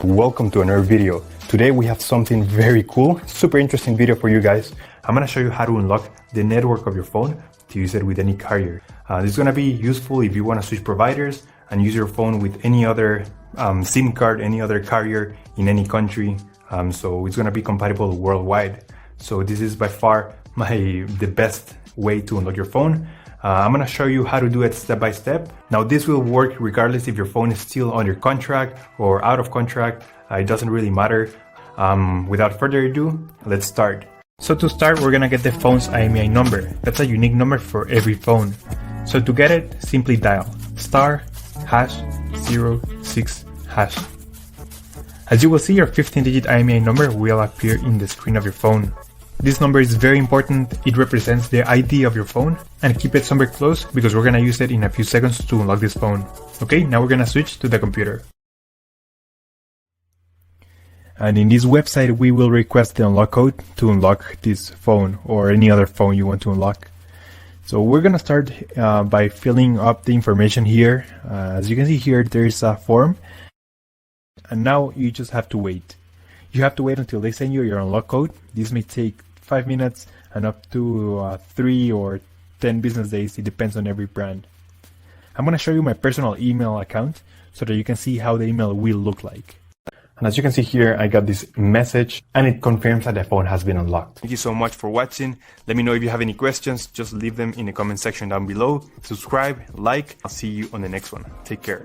Welcome to another video. Today we have something very cool, super interesting video for you guys. I'm gonna show you how to unlock the network of your phone to use it with any carrier. This is gonna be useful if you wanna switch providers and use your phone with any other SIM card, any other carrier in any country. So it's gonna be compatible worldwide. So this is by far the best way to unlock your phone. I'm gonna show you how to do it step by step. Now this will work regardless if your phone is still under contract or out of contract. It doesn't really matter. Without further ado, let's start. So to start, we're gonna get the phone's IMEI number. That's a unique number for every phone. So to get it, simply dial *#06#. As you will see, your 15-digit IMEI number will appear in the screen of your phone. This number is very important. It represents the ID of your phone, and keep it somewhere close because we're gonna use it in a few seconds to unlock this phone. Okay, now we're gonna switch to the computer. And in this website, we will request the unlock code to unlock this phone or any other phone you want to unlock. So we're gonna start by filling up the information here. As you can see here, there's a form, and now you just have to wait. You have to wait until they send you your unlock code. This may take 5 minutes and up to 3 or 10 business days. It depends on every brand. I'm going to show you my personal email account so that you can see how the email will look like. And as you can see here, I got this message and it confirms that the phone has been unlocked. Thank you so much for watching. Let me know if you have any questions. Just leave them in the comment section down below. Subscribe, like. I'll see you on the next one. Take care.